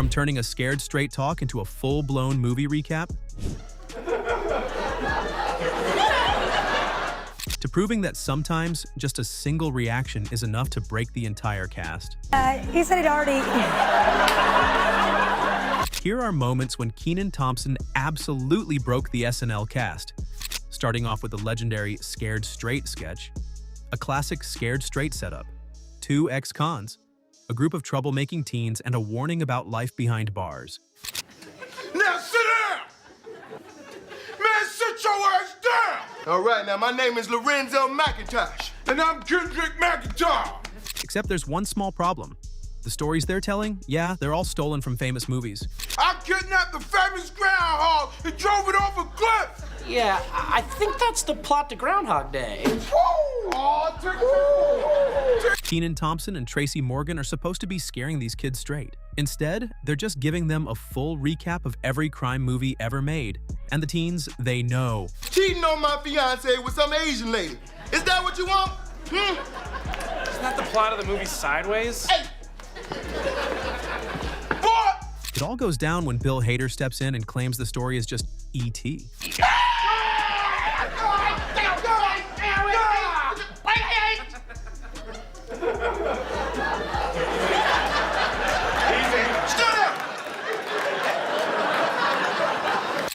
From turning a scared straight talk into a full-blown movie recap, to proving that sometimes just a single reaction is enough to break the entire cast. He said he'd already... Here are moments when Kenan Thompson absolutely broke the SNL cast, starting off with the legendary Scared Straight sketch, a classic Scared Straight setup, 2 ex-cons, a group of troublemaking teens, and a warning about life behind bars. Now sit down! Man, sit your ass down! All right, now my name is Lorenzo McIntosh. And I'm Kendrick McIntyre. Except there's one small problem. The stories they're telling, yeah, they're all stolen from famous movies. I kidnapped the famous groundhog and drove it off a cliff! Yeah, I think that's the plot to Groundhog Day. Kenan Thompson and Tracy Morgan are supposed to be scaring these kids straight. Instead, they're just giving them a full recap of every crime movie ever made. And the teens, they know. Cheating on my fiance with some Asian lady. Is that what you want? Isn't that the plot of the movie Sideways? Hey! What? It all goes down when Bill Hader steps in and claims the story is just E.T.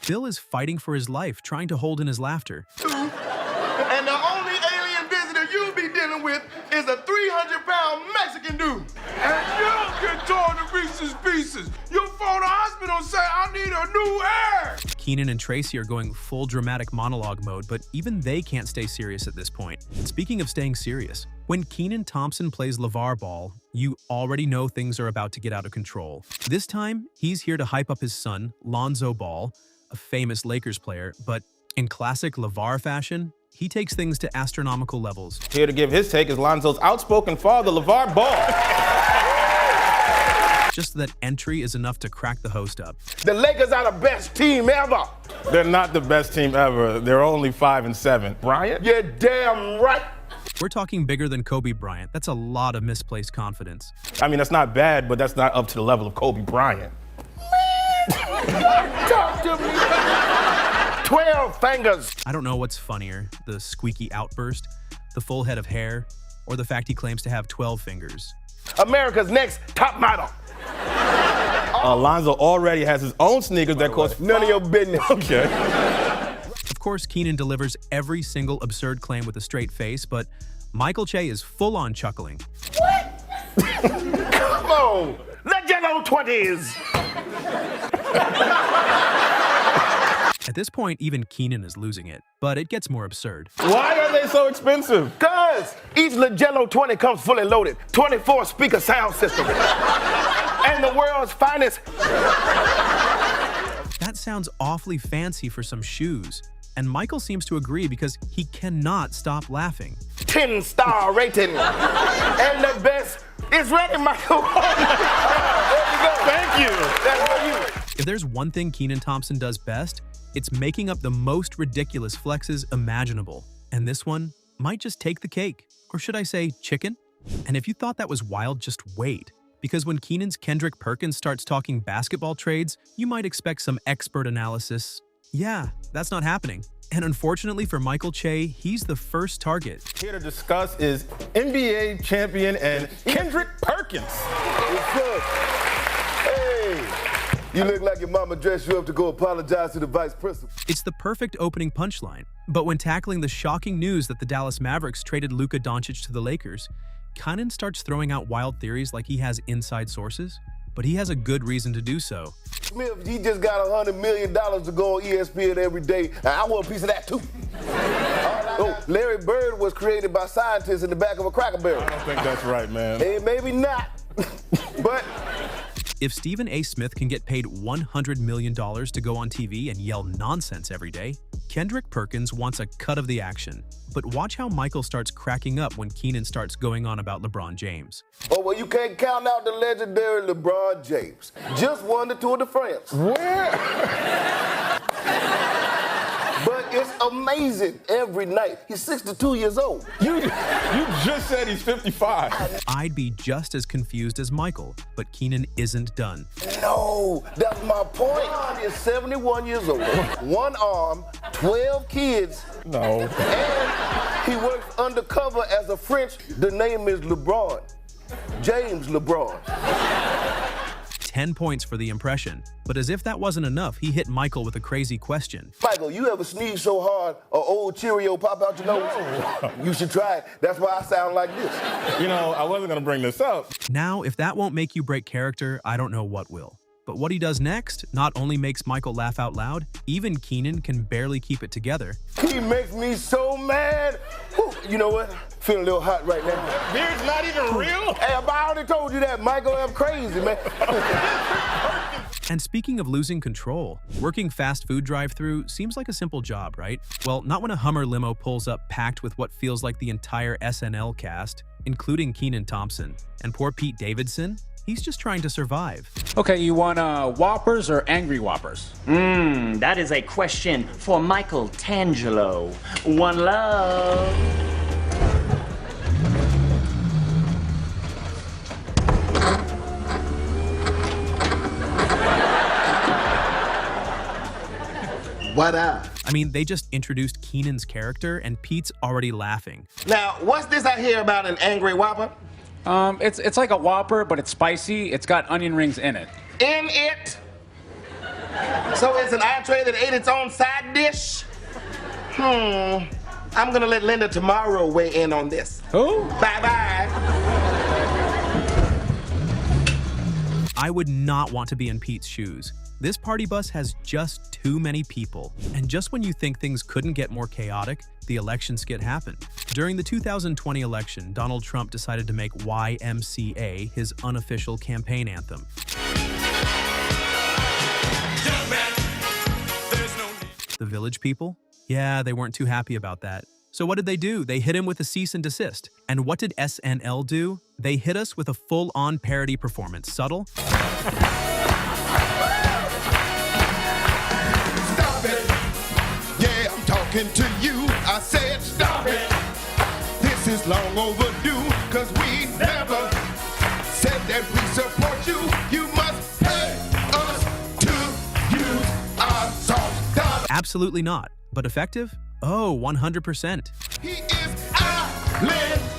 Bill is fighting for his life, trying to hold in his laughter. And the only alien visitor you'll be dealing with is a 300-pound Mexican dude. And you'll get torn to Reese's Pieces. You'll phone the hospital and say, I need a new air. Kenan and Tracy are going full dramatic monologue mode, but even they can't stay serious at this point. Speaking of staying serious, when Kenan Thompson plays LeVar Ball, you already know things are about to get out of control. This time, he's here to hype up his son, Lonzo Ball, a famous Lakers player, but in classic LeVar fashion, he takes things to astronomical levels. Here to give his take is Lonzo's outspoken father, LeVar Ball. Just that entry is enough to crack the host up. The Lakers are the best team ever. They're not the best team ever. They're only 5-7. Bryant? You're damn right. We're talking bigger than Kobe Bryant. That's a lot of misplaced confidence. I mean, that's not bad, but that's not up to the level of Kobe Bryant. Talk to me. 12 fingers. I don't know what's funnier, the squeaky outburst, the full head of hair, or the fact he claims to have 12 fingers. America's next top model. Lonzo already has his own sneakers that cost none of your business. Okay. Of course, Kenan delivers every single absurd claim with a straight face, but Michael Che is full-on chuckling. What? Come on, the yellow 20s. At this point, even Kenan is losing it, but it gets more absurd. Why are they so expensive? Cause each Jello 20 comes fully loaded, 24-speaker sound system, and the world's finest. That sounds awfully fancy for some shoes, and Michael seems to agree because he cannot stop laughing. 10-star rating, and the best is ready, Michael. There you go. Thank you. That's for you. If there's one thing Kenan Thompson does best, it's making up the most ridiculous flexes imaginable. And this one might just take the cake. Or should I say chicken? And if you thought that was wild, just wait. Because when Kenan's Kendrick Perkins starts talking basketball trades, you might expect some expert analysis. Yeah, that's not happening. And unfortunately for Michael Che, he's the first target. Here to discuss is NBA champion and Kendrick Perkins. What's up? Hey. You look like your mama dressed you up to go apologize to the vice principal. It's the perfect opening punchline. But when tackling the shocking news that the Dallas Mavericks traded Luka Doncic to the Lakers, Kenan starts throwing out wild theories like he has inside sources, but he has a good reason to do so. Smith, he just got $100 million to go on ESPN every day, and I want a piece of that too. Oh, Larry Bird was created by scientists in the back of a Cracker Barrel. I don't think that's right, man. Hey, maybe not, but... If Stephen A. Smith can get paid $100 million to go on TV and yell nonsense every day, Kendrick Perkins wants a cut of the action. But watch how Michael starts cracking up when Kenan starts going on about LeBron James. Oh, well, you can't count out the legendary LeBron James. Just won the Tour de France. Where? But It's amazing every night. He's 62 years old. You just said he's 55. I'd be just as confused as Michael, but Kenan isn't done. No, that's my point. He is 71 years old, one arm, 12 kids. No. And he works undercover as a French. The name is LeBron. James LeBron. 10 points for the impression. But as if that wasn't enough, he hit Michael with a crazy question. Michael, you ever sneeze so hard an old Cheerio pop out your nose? No. You should try it. That's why I sound like this. You know, I wasn't going to bring this up. Now, if that won't make you break character, I don't know what will. But what he does next not only makes Michael laugh out loud, even Kenan can barely keep it together. He makes me so mad. Whew, you know what? Feeling a little hot right now. That beard's not even real? Hey, I already told you that, Michael. I'm crazy, man. And speaking of losing control, working fast food drive-thru seems like a simple job, right? Well, not when a Hummer limo pulls up packed with what feels like the entire SNL cast, including Kenan Thompson. And poor Pete Davidson, he's just trying to survive. Okay, you want Whoppers or Angry Whoppers? That is a question for Michael Tangelo. One love. What up? I mean, they just introduced Kenan's character and Pete's already laughing. Now, what's this I hear about an Angry Whopper? It's like a Whopper, but it's spicy. It's got onion rings in it. In it? So it's an entree that ate its own side dish? I'm gonna let Linda tomorrow weigh in on this. Who? Bye-bye. I would not want to be in Pete's shoes. This party bus has just too many people. And just when you think things couldn't get more chaotic, the election skit happened. During the 2020 election, Donald Trump decided to make YMCA his unofficial campaign anthem. The Village People? Yeah, they weren't too happy about that. So what did they do? They hit him with a cease and desist. And what did SNL do? They hit us with a full-on parody performance. Subtle? To you, I said stop it. This is long overdue, cause we never said that we support you. You must pay us to use our sauce. Absolutely not. But effective? Oh, 100%. He is Islander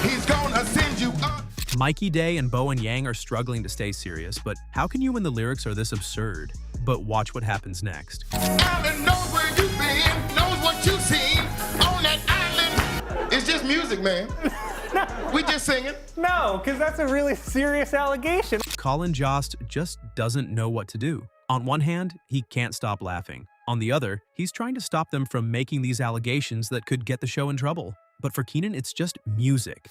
He's gonna send you up. Mikey Day and Bowen Yang are struggling to stay serious, but how can you when the lyrics are this absurd? But watch what happens next. Island knows where you've been, knows what you've seen on that island. It's just music, man. We just singing. No, because that's a really serious allegation. Colin Jost just doesn't know what to do. On one hand, he can't stop laughing. On the other, he's trying to stop them from making these allegations that could get the show in trouble. But for Kenan, it's just music.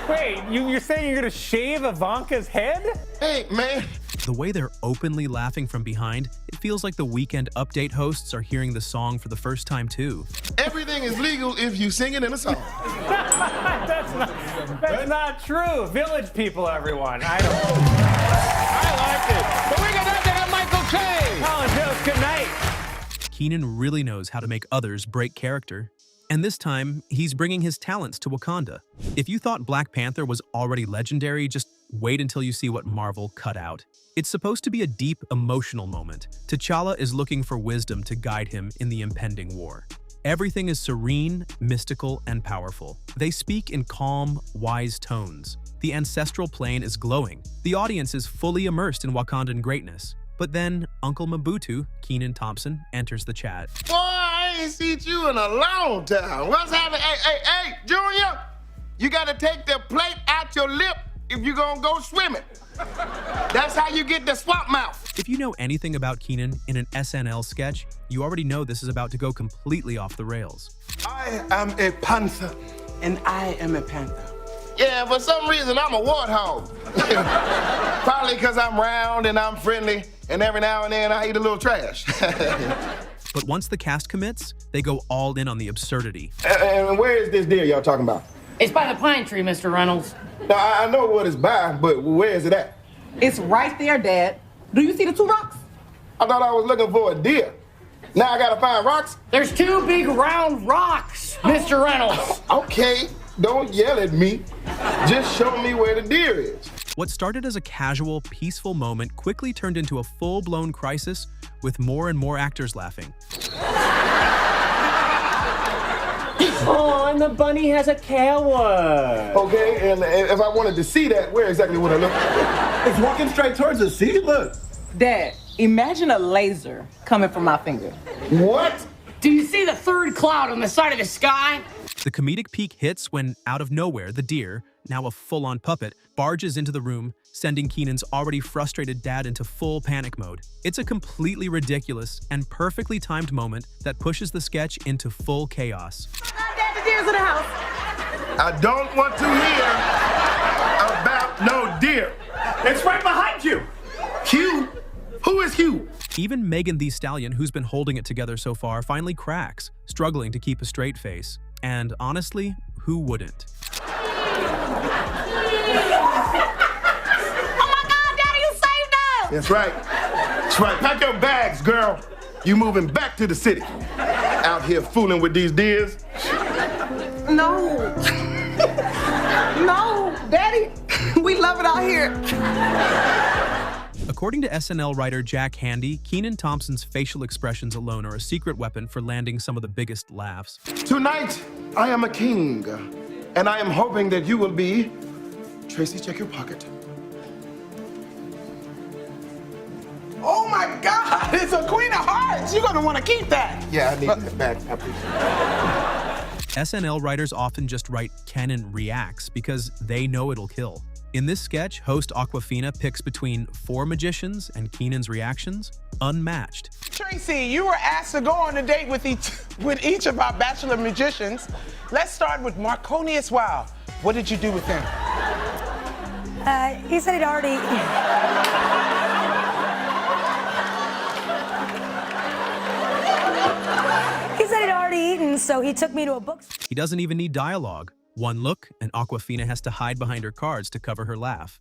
Wait, you're saying you're gonna shave Ivanka's head? Hey, man. The way they're openly laughing from behind, it feels like the Weekend Update hosts are hearing the song for the first time too. Everything is legal if you sing it in a song. That's not true. Village People, everyone. I like it. But we're gonna have to have Michael K. Colin Jost, good night. Kenan really knows how to make others break character. And this time, he's bringing his talents to Wakanda. If you thought Black Panther was already legendary, just wait until you see what Marvel cut out. It's supposed to be a deep, emotional moment. T'Challa is looking for wisdom to guide him in the impending war. Everything is serene, mystical, and powerful. They speak in calm, wise tones. The ancestral plane is glowing. The audience is fully immersed in Wakandan greatness. But then, Uncle Mabutu, Kenan Thompson, enters the chat. Boy, I ain't seen you in a long time. What's happening? Hey, Junior, you gotta take the plate out your lip if you're gonna go swimming. That's how you get the swamp mouth. If you know anything about Kenan in an SNL sketch, you already know this is about to go completely off the rails. I am a panther. And I am a panther. Yeah, for some reason, I'm a warthog. Probably because I'm round and I'm friendly, and every now and then I eat a little trash. But once the cast commits, they go all in on the absurdity. And where is this deer y'all talking about? It's by the pine tree, Mr. Reynolds. Now, I know what it's by, but where is it at? It's right there, Dad. Do you see the 2 rocks? I thought I was looking for a deer. Now I gotta find rocks? There's 2 big round rocks, Mr. Reynolds. Okay, don't yell at me. Just show me where the deer is. What started as a casual, peaceful moment quickly turned into a full-blown crisis with more and more actors laughing. Oh, and the bunny has a coward. Okay, and if I wanted to see that, where exactly would I look? It's walking straight towards us. See, look. Dad, imagine a laser coming from my finger. What? Do you see the 3rd cloud on the side of the sky? The comedic peak hits when, out of nowhere, the deer, now a full-on puppet, barges into the room, sending Kenan's already frustrated dad into full panic mode. It's a completely ridiculous and perfectly timed moment that pushes the sketch into full chaos. Dad, the deer's in the house. I don't want to hear about no deer. It's right behind you. Hugh? Who is Hugh? Even Megan Thee Stallion, who's been holding it together so far, finally cracks, struggling to keep a straight face. And honestly, who wouldn't? Oh my God, Daddy, you saved us! That's right. That's right. Pack your bags, girl. You moving back to the city. Out here fooling with these deers. No. No, Daddy, we love it out here. According to SNL writer Jack Handy, Kenan Thompson's facial expressions alone are a secret weapon for landing some of the biggest laughs. Tonight, I am a king, and I am hoping that you will be... Tracy, check your pocket. Oh my God, it's a Queen of Hearts. You're gonna want to keep that. Yeah, I need that back. I appreciate it. SNL writers often just write Kenan reacts because they know it'll kill. In this sketch, host Awkwafina picks between 4 magicians and Kenan's reactions, unmatched. Tracy, you were asked to go on a date with each of our bachelor magicians. Let's start with Marconius Wow. What did you do with him? He said he'd already... He said he'd already eaten, so he took me to a bookstore. He doesn't even need dialogue. One look, and Awkwafina has to hide behind her cards to cover her laugh.